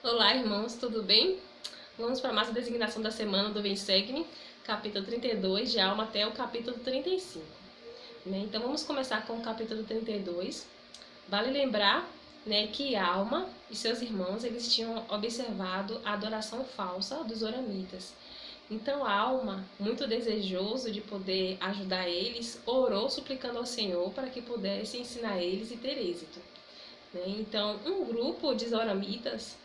Olá, irmãos, tudo bem? Vamos para mais a designação da semana do Vem Segue-me, capítulo 32, de Alma até o capítulo 35. Então, vamos começar com o capítulo 32. Vale lembrar que Alma e seus irmãos eles tinham observado a adoração falsa dos oramitas. Então, Alma, muito desejoso de poder ajudar eles, orou suplicando ao Senhor para que pudesse ensinar eles e ter êxito. Então, um grupo de oramitas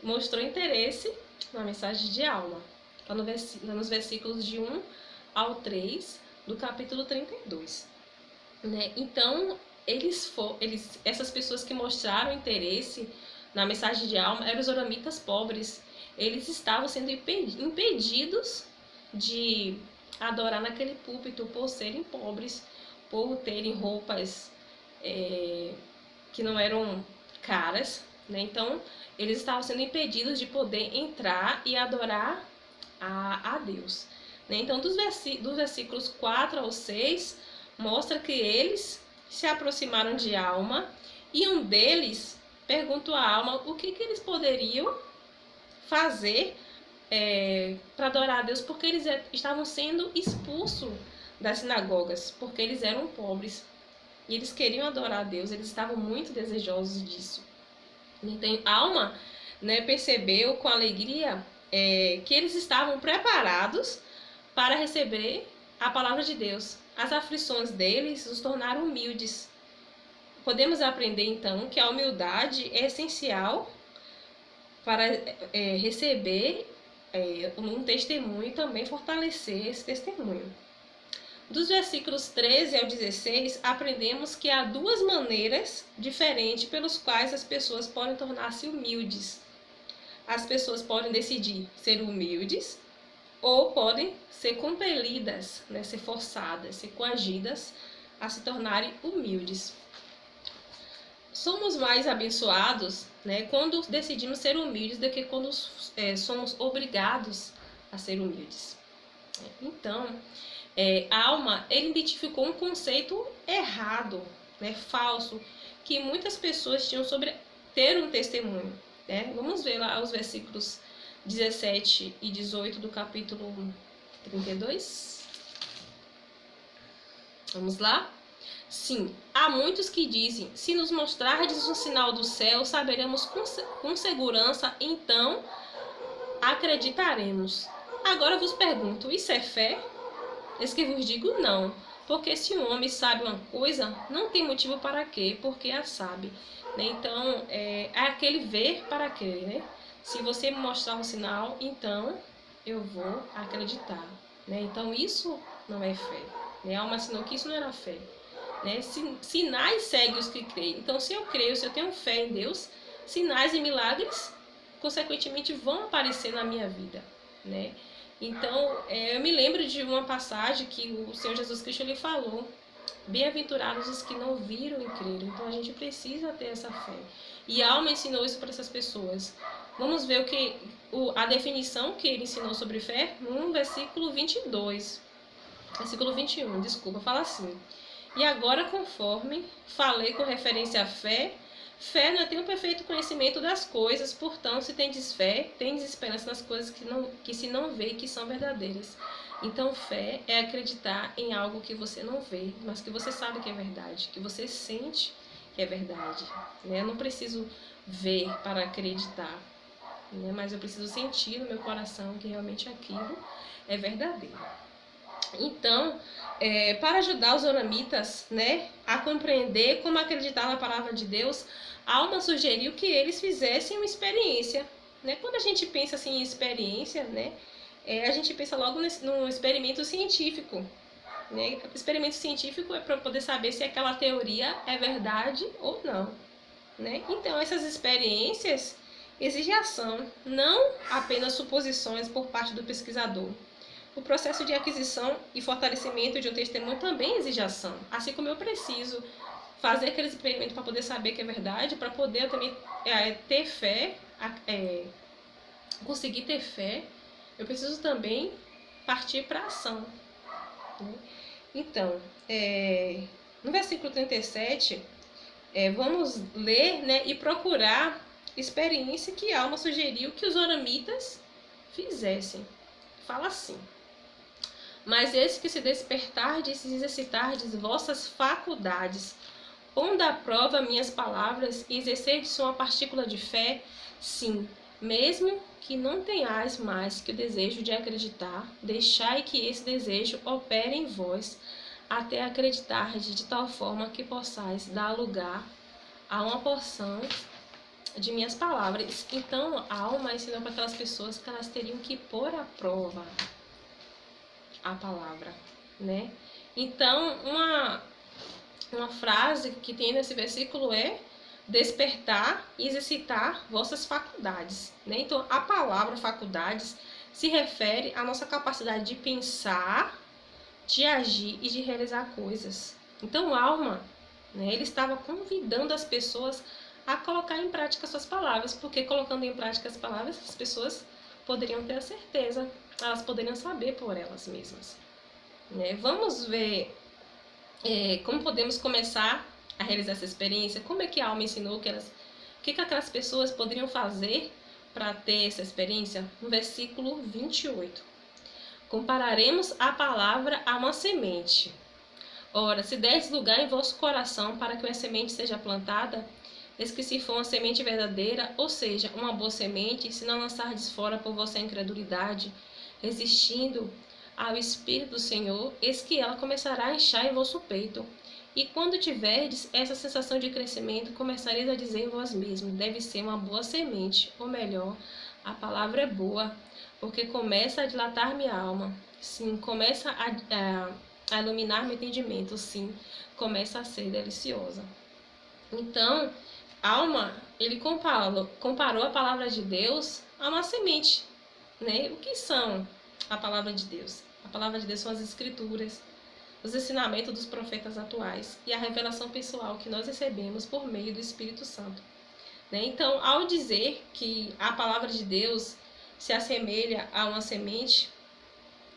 mostrou interesse na mensagem de Alma, nos versículos de 1 ao 3 do capítulo 32. Então, essas pessoas que mostraram interesse na mensagem de Alma eram os oramitas pobres. Eles estavam sendo impedidos de adorar naquele púlpito por serem pobres, por terem roupas que não eram caras, Então, eles estavam sendo impedidos de poder entrar e adorar a Deus. Então, dos versículos 4 ao 6, mostra que eles se aproximaram de Alma e um deles perguntou a Alma o que eles poderiam fazer para adorar a Deus, porque eles estavam sendo expulsos das sinagogas, porque eles eram pobres e eles queriam adorar a Deus, eles estavam muito desejosos disso. Então, Alma percebeu com alegria que eles estavam preparados para receber a palavra de Deus. As aflições deles os tornaram humildes. Podemos aprender então que a humildade é essencial para receber um testemunho e também fortalecer esse testemunho. Dos versículos 13 ao 16, aprendemos que há duas maneiras diferentes pelas quais as pessoas podem tornar-se humildes. As pessoas podem decidir ser humildes ou podem ser compelidas, ser forçadas, ser coagidas a se tornarem humildes. Somos mais abençoados quando decidimos ser humildes do que quando somos obrigados a ser humildes. Então, Alma, ele identificou um conceito errado, falso, que muitas pessoas tinham sobre ter um testemunho. Vamos ver lá os versículos 17 e 18 do capítulo 32. Vamos lá? Sim, há muitos que dizem, se nos mostrardes um sinal do céu, saberemos com segurança, então acreditaremos. Agora vos pergunto, isso é fé? Eis que vos digo não, porque se um homem sabe uma coisa, não tem motivo para quê, porque a sabe. Então, é aquele ver para crer, Se você me mostrar um sinal, então eu vou acreditar, Então, isso não é fé, Alma ensinou que isso não era fé, Sinais seguem os que creem. Então, se eu creio, se eu tenho fé em Deus, sinais e milagres, consequentemente, vão aparecer na minha vida, Então, eu me lembro de uma passagem que o Senhor Jesus Cristo ele falou: bem-aventurados os que não viram e creram. Então, a gente precisa ter essa fé. E a Alma ensinou isso para essas pessoas. Vamos ver a definição que ele ensinou sobre fé no versículo 22. Versículo 21, desculpa, fala assim: e agora, conforme falei com referência à fé, fé não é ter um perfeito conhecimento das coisas, portanto, se tendes fé, tendes esperança nas coisas que se não vê e que são verdadeiras. Então, fé é acreditar em algo que você não vê, mas que você sabe que é verdade, que você sente que é verdade. Eu não preciso ver para acreditar, mas eu preciso sentir no meu coração que realmente aquilo é verdadeiro. Então, para ajudar os oramitas a compreender como acreditar na palavra de Deus, Alma sugeriu que eles fizessem uma experiência. Quando a gente pensa assim, em experiência, a gente pensa logo no experimento científico. O experimento científico é para poder saber se aquela teoria é verdade ou não. Então, essas experiências exigem ação, não apenas suposições por parte do pesquisador. O processo de aquisição e fortalecimento de um testemunho também exige ação. Assim como eu preciso fazer aquele experimento para poder saber que é verdade, para poder também ter fé, conseguir ter fé, eu preciso também partir para a ação. Então, no versículo 37, vamos ler e procurar experiência que a alma sugeriu que os oramitas fizessem. Fala assim: mas esse que se despertardes e exercitardes vossas faculdades, pondo à prova minhas palavras e exercerdes uma partícula de fé, sim, mesmo que não tenhais mais que o desejo de acreditar, deixai que esse desejo opere em vós, até acreditardes de tal forma que possais dar lugar a uma porção de minhas palavras. Então, a alma ensinou para aquelas pessoas que elas teriam que pôr à prova a palavra, né? Então, uma frase que tem nesse versículo é despertar e exercitar vossas faculdades, né? Então, a palavra faculdades se refere à nossa capacidade de pensar, de agir e de realizar coisas. Então, alma, né, ele estava convidando as pessoas a colocar em prática suas palavras, porque colocando em prática as palavras, as pessoas poderiam ter a certeza, elas poderiam saber por elas mesmas, né? Vamos ver como podemos começar a realizar essa experiência, como é que a alma ensinou que elas, o que aquelas pessoas poderiam fazer para ter essa experiência? No versículo 28. Compararemos a palavra a uma semente. Ora, se derdes lugar em vosso coração para que uma semente seja plantada, eis que se for uma semente verdadeira, ou seja, uma boa semente, se não lançardes fora por vossa incredulidade, resistindo ao Espírito do Senhor, eis que ela começará a inchar em vosso peito. E quando tiverdes essa sensação de crescimento, começareis a dizer em vós mesmos, deve ser uma boa semente, ou melhor, a palavra é boa, porque começa a dilatar minha alma. Sim, começa a iluminar meu entendimento. Sim, começa a ser deliciosa. Então, alma, ele comparou a palavra de Deus a uma semente, né? O que são a palavra de Deus? A palavra de Deus são as escrituras, os ensinamentos dos profetas atuais e a revelação pessoal que nós recebemos por meio do Espírito Santo, né? Então, ao dizer que a palavra de Deus se assemelha a uma semente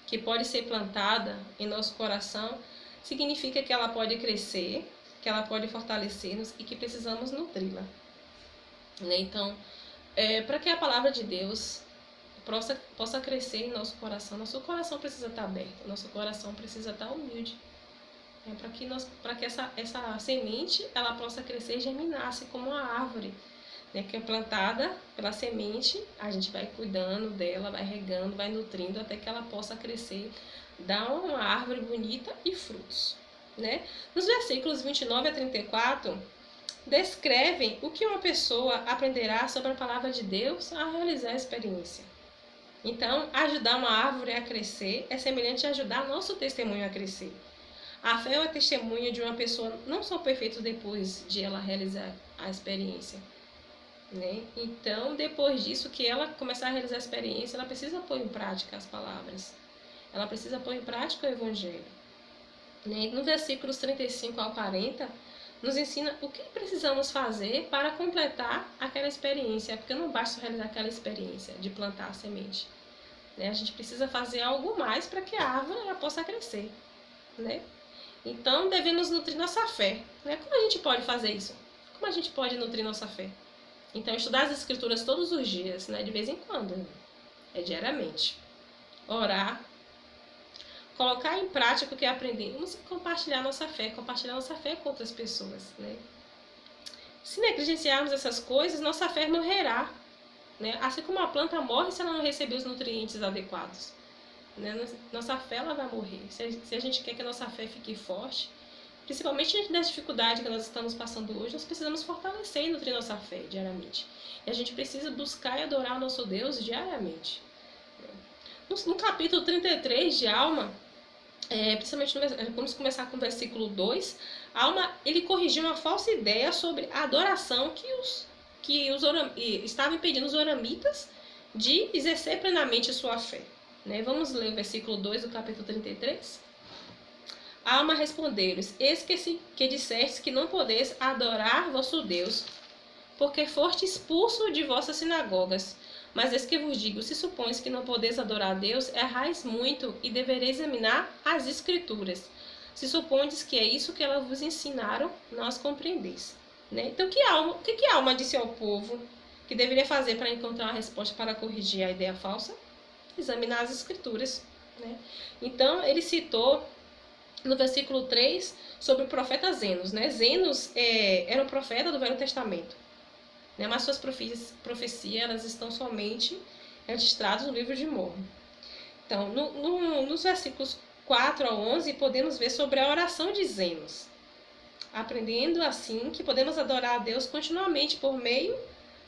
que pode ser plantada em nosso coração, significa que ela pode crescer, que ela pode fortalecer-nos e que precisamos nutri-la, né? Então, para que a palavra de Deus possa crescer em nosso coração precisa estar aberto, nosso coração precisa estar humilde, né? Para que essa semente ela possa crescer e germinar-se como uma árvore, né, que é plantada pela semente, a gente vai cuidando dela, vai regando, vai nutrindo até que ela possa crescer, dar uma árvore bonita e frutos, né? Nos versículos 29 a 34, descrevem o que uma pessoa aprenderá sobre a palavra de Deus ao realizar a experiência. Então, ajudar uma árvore a crescer é semelhante a ajudar nosso testemunho a crescer. A fé é o testemunho de uma pessoa não só perfeita depois de ela realizar a experiência, né? Então, depois disso, que ela começar a realizar a experiência, ela precisa pôr em prática as palavras. Ela precisa pôr em prática o Evangelho, né? No versículos 35 ao 40, nos ensina o que precisamos fazer para completar aquela experiência, porque não basta realizar aquela experiência de plantar a semente, né? A gente precisa fazer algo mais para que a árvore ela possa crescer, né? Então, devemos nutrir nossa fé, né? Como a gente pode fazer isso? Como a gente pode nutrir nossa fé? Então, estudar as escrituras todos os dias, né? De vez em quando, né? Diariamente. Orar, colocar em prática o que aprendemos e compartilhar nossa fé com outras pessoas, né? Se negligenciarmos essas coisas, nossa fé morrerá, né? Assim como a planta morre se ela não receber os nutrientes adequados, né? Nossa fé ela vai morrer. Se a gente quer que a nossa fé fique forte, principalmente diante das dificuldades que nós estamos passando hoje, nós precisamos fortalecer e nutrir nossa fé diariamente. E a gente precisa buscar e adorar o nosso Deus diariamente. No capítulo 33 de Alma, principalmente vamos começar com o versículo 2, Alma, ele corrigiu uma falsa ideia sobre a adoração que estava impedindo os oramitas de exercer plenamente sua fé, né? Vamos ler o versículo 2 do capítulo 33? Alma respondeu-lhes, eis que disseste que não podeis adorar vosso Deus, porque foste expulso de vossas sinagogas. Mas eis que vos digo, se supões que não podeis adorar a Deus, errais muito e devereis examinar as Escrituras. Se supondes que é isso que elas vos ensinaram, não as compreendeis, né? Então, o que a alma disse ao povo que deveria fazer para encontrar uma resposta para corrigir a ideia falsa? Examinar as escrituras, né? Então, ele citou no versículo 3 sobre o profeta Zenos, né? Zenos era um profeta do Velho Testamento, né? Mas suas profecias elas estão somente registradas no livro de Mórmon. Então, nos versículos 4 a 11, podemos ver sobre a oração de Zenos, aprendendo assim que podemos adorar a Deus continuamente por meio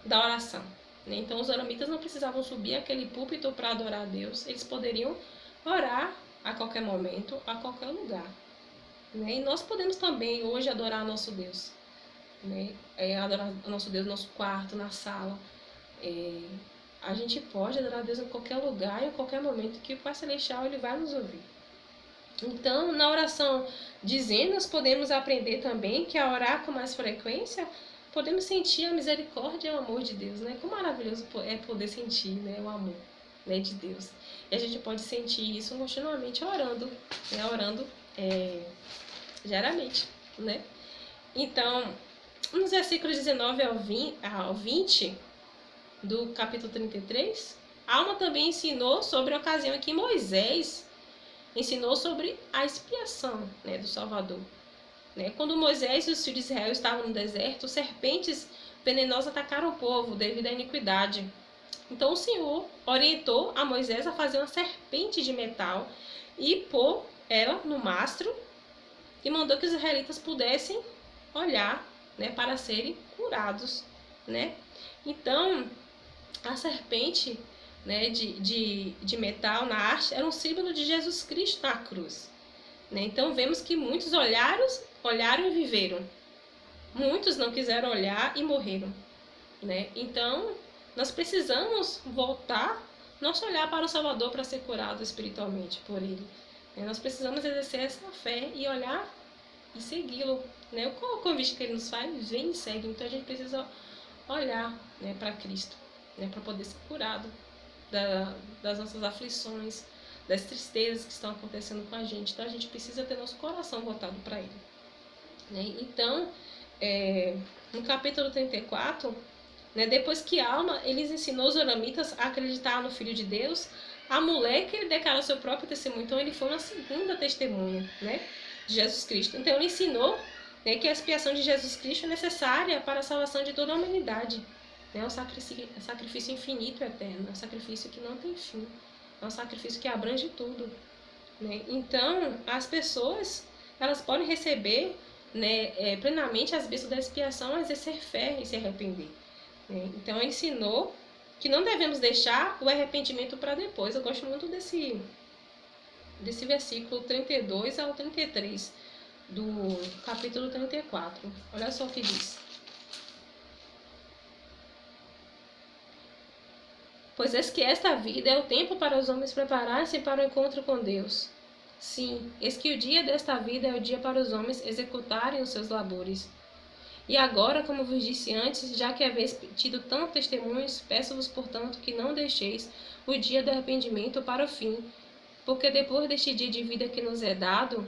da oração. Então, os oramitas não precisavam subir aquele púlpito para adorar a Deus, eles poderiam orar a qualquer momento, a qualquer lugar. E nós podemos também hoje adorar nosso Deus. Adorar nosso Deus no nosso quarto, na sala. A gente pode adorar a Deus em qualquer lugar, em qualquer momento que o Pai Celestial ele vai nos ouvir. Então, na oração de Zenos, podemos aprender também que ao orar com mais frequência, podemos sentir a misericórdia e o amor de Deus, né? Como maravilhoso é poder sentir, né, o amor, né, de Deus. E a gente pode sentir isso continuamente orando, né? Orando diariamente, né? Então, nos versículos 19 ao 20 do capítulo 33, Alma também ensinou sobre a ocasião em que Moisés ensinou sobre a expiação, né, do Salvador. Quando Moisés e os filhos de Israel estavam no deserto, serpentes venenosas atacaram o povo devido à iniquidade. Então o Senhor orientou a Moisés a fazer uma serpente de metal e pôr ela no mastro e mandou que os israelitas pudessem olhar, né, para serem curados, né? Então a serpente, né, de metal na haste era um símbolo de Jesus Cristo na cruz. Então vemos que muitos olharam e viveram. Muitos não quiseram olhar e morreram. Então nós precisamos voltar nosso olhar para o Salvador para ser curado espiritualmente por Ele. Nós precisamos exercer essa fé e olhar e segui-lo. Qual o convite que Ele nos faz? Vem e segue. Então a gente precisa olhar, né, para Cristo, né, para poder ser curado das nossas aflições, das tristezas que estão acontecendo com a gente. Então a gente precisa ter nosso coração voltado para Ele. Então, no capítulo 34, depois que Alma eles ensinou os oramitas a acreditar no Filho de Deus, a mulher que ele declarou seu próprio testemunho, então ele foi uma segunda testemunha, né, de Jesus Cristo. Então ele ensinou, né, que a expiação de Jesus Cristo é necessária para a salvação de toda a humanidade. É um sacrifício infinito e eterno, é um sacrifício que não tem fim, é um sacrifício que abrange tudo. Então, as pessoas elas podem receber, né, plenamente as bênçãos da expiação, exercer fé e se arrepender. Então, ele ensinou que não devemos deixar o arrependimento para depois. Eu gosto muito desse versículo 32 ao 33 do capítulo 34. Olha só o que diz. Pois eis que esta vida é o tempo para os homens prepararem-se para o encontro com Deus. Sim, eis que o dia desta vida é o dia para os homens executarem os seus labores. E agora, como vos disse antes, já que haveis tido tantos testemunhos, peço-vos, portanto, que não deixeis o dia do arrependimento para o fim, porque depois deste dia de vida que nos é dado,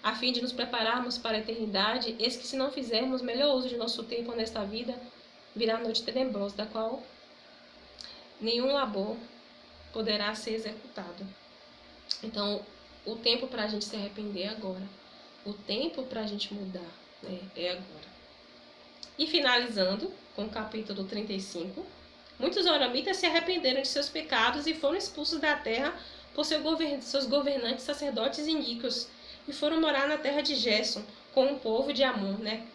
a fim de nos prepararmos para a eternidade, eis que se não fizermos melhor uso de nosso tempo nesta vida, virá a noite tenebrosa, da qual nenhum labor poderá ser executado. Então, o tempo para a gente se arrepender é agora. O tempo para a gente mudar, né, é agora. E finalizando com o capítulo 35, muitos oramitas se arrependeram de seus pecados e foram expulsos da terra por seus governantes sacerdotes iníquos e foram morar na terra de Gerson com o povo de Amon, né,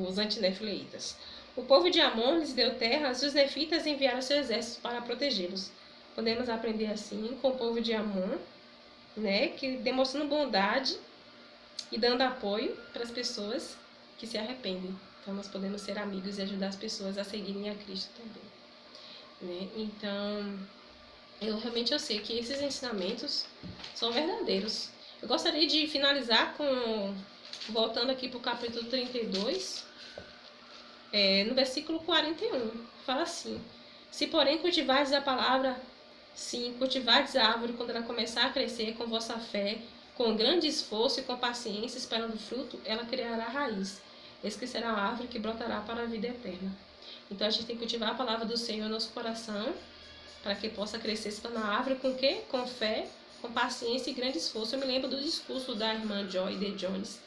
os antinefileitas. O povo de Amon lhes deu terras e os nefitas enviaram seus exércitos para protegê-los. Podemos aprender assim com o povo de Amon, né, que demonstrando bondade e dando apoio para as pessoas que se arrependem. Então nós podemos ser amigos e ajudar as pessoas a seguirem a Cristo também. Então, eu sei que esses ensinamentos são verdadeiros. Eu gostaria de finalizar voltando aqui para o capítulo 32, no versículo 41, fala assim: se porém cultivardes a palavra, sim, cultivardes a árvore quando ela começar a crescer com vossa fé, com grande esforço e com paciência, esperando o fruto, ela criará raiz. Eis que será a árvore que brotará para a vida eterna. Então a gente tem que cultivar a palavra do Senhor no nosso coração, para que possa crescer, se tornar árvore com quê? Com fé, com paciência e grande esforço. Eu me lembro do discurso da irmã Joy de Jones,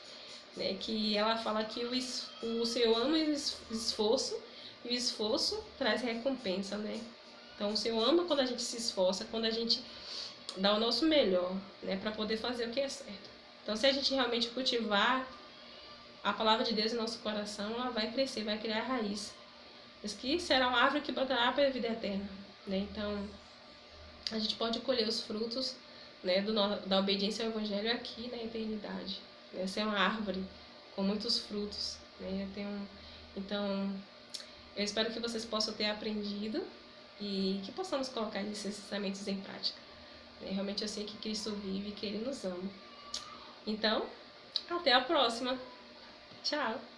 né, que ela fala que o Senhor ama o esforço, e o esforço traz recompensa, né? Então o Senhor ama quando a gente se esforça, quando a gente dá o nosso melhor, né, para poder fazer o que é certo. Então se a gente realmente cultivar a palavra de Deus no nosso coração, ela vai crescer, vai criar raiz. Diz que será uma árvore que brotará para a vida eterna, né? Então a gente pode colher os frutos, né, da obediência ao Evangelho aqui na eternidade. Essa é uma árvore com muitos frutos, né? Então, eu espero que vocês possam ter aprendido e que possamos colocar esses ensinamentos em prática. Realmente eu sei que Cristo vive e que Ele nos ama. Então, até a próxima. Tchau!